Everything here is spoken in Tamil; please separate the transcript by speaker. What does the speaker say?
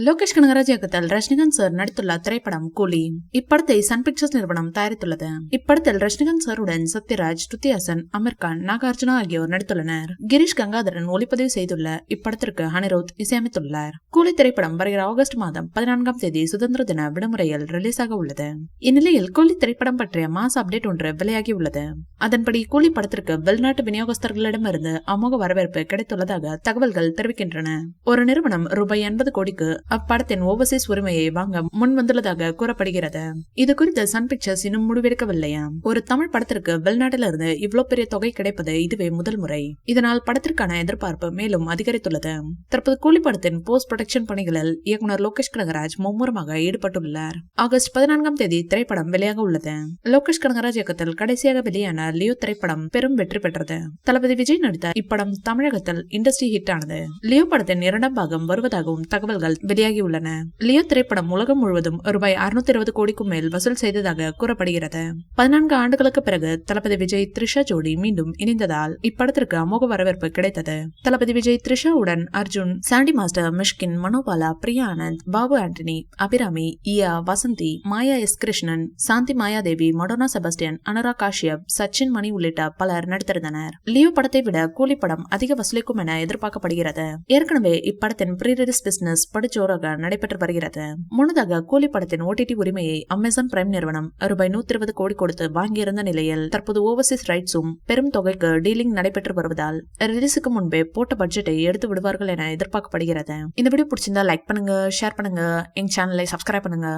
Speaker 1: லோகேஷ் கனகராஜ் இயக்கத்தில் ரஜினிகாந்த் சார் நடித்துள்ள திரைப்படம் கூலி. இப்படத்தை சன் பிக்சர்ஸ் நிறுவனம் தயாரித்துள்ளது. இப்படத்தில் ரஜினிகாந்த் சாருடன் சத்யராஜ், ஸ்ருதி ஹாசன், அமீர் கான், நாகார்ஜுனா ஆகியோர் நடித்துள்ளனர். கிரீஷ் கங்காதரன் ஒளிப்பதிவு செய்துள்ள இப்படத்திற்கு அனிருத் இசையமைத்துள்ளார். கூலி திரைப்படம் வருகிற ஆகஸ்ட் மாதம் 14ஆம் தேதி சுதந்திர தின விடுமுறையில் ரிலீஸ் ஆக உள்ளது. இந்நிலையில் கூலி திரைப்படம் பற்றிய மாஸ் அப்டேட் ஒன்று வெளியாகி உள்ளது. அதன்படி கூலி படத்திற்கு வெளிநாட்டு விநியோகஸ்தர்களிடமிருந்து அமோக வரவேற்பு கிடைத்துள்ளதாக தகவல்கள் தெரிவிக்கின்றன. ஒரு நிறுவனம் ரூபாய் 80 கோடிக்கு அப்படத்தின் ஓவர்சீஸ் உரிமையை வாங்க முன் வந்துள்ளதாக கூறப்படுகிறது. இது குறித்து சன் பிக்சர்ஸ் இன்னும் முடிவெடுக்கவில்லையா. ஒரு தமிழ் படத்திற்கு வெளிநாட்டிலிருந்து இவ்வளவு பெரிய தொகை கிடைப்பது இதுவே முதல் முறை. இதனால் படத்திற்கான எதிர்பார்ப்பு மேலும் அதிகரித்துள்ளது. தற்போது கூலி படத்தின் போஸ்ட் ப்ரொடக்ஷன் பணிகளில் இயக்குனர் லோகேஷ் கனகராஜ் மும்முரமாக ஈடுபட்டுள்ளார். ஆகஸ்ட் 14ஆம் தேதி திரைப்படம் வெளியாக உள்ளது. லோகேஷ் கனகராஜ் இயக்கத்தில் கடைசியாக வெளியான லியோ திரைப்படம் பெரும் வெற்றி பெற்றது. தளபதி விஜய் நடித்த இப்படம் தமிழகத்தில் இண்டஸ்ட்ரி ஹிட் ஆனது. லியோ படத்தின் 2ஆம் பாகம் வருவதாகவும் தகவல்கள் வெளியாகியுள்ளன. லியோ திரைப்படம் உலகம் முழுவதும் ரூபாய் 620 கோடிக்கும் மேல் வசூல் செய்ததாக கூறப்படுகிறது. 14 ஆண்டுகளுக்கு பிறகு தளபதி விஜய் த்ரிஷா ஜோடி மீண்டும் இணைந்ததால் இப்படத்திற்கு அமோக வரவேற்பு கிடைத்தது. தளபதி விஜய் த்ரிஷாவுடன் அர்ஜுன், சாண்டி மாஸ்டர், மிஷ்கின், மனோபாலா, பிரியா ஆனந்த், பாபு ஆண்டனி, அபிராமி, இயா, வசந்தி, மாயா எஸ் கிருஷ்ணன், சாந்தி மாயாதேவி, மடோனா செபஸ்டியன், அனுராக் காஷ்யப், சச்சின் மணி உள்ளிட்ட பலர் நடித்திருந்தனர். லியோ படத்தை விட கூலி படம் அதிக வசூலிக்கும் என எதிர்பார்க்கப்படுகிறது. ஏற்கனவே இப்படத்தின் ப்ரீ ரிலீஸ் பிசினஸ் படுஜோராக நடைபெற்று வருகிறது. முன்னதாக கூலி படத்தின் OTT உரிமையை அமேசான் பிரைம் நிறுவனம் ரூபாய் 120 கோடி கொடுத்து வாங்கியிருந்த நிலையில் தற்போது ஓவர்சீஸ் ரைட்ஸும் பெரும் தொகைக்கு டீலிங் நடைபெற்று வருவதால் ரிலீஸுக்கு முன்பே போட்ட பட்ஜெட்டை எடுத்து விடுவார்கள் என எதிர்பார்க்கப்படுகிறது. இந்த வீடியோ பிடிச்சிருந்தா லைக் பண்ணுங்க, ஷேர் பண்ணுங்க, எங்க சேனலை சப்ஸ்கிரைப் பண்ணுங்க.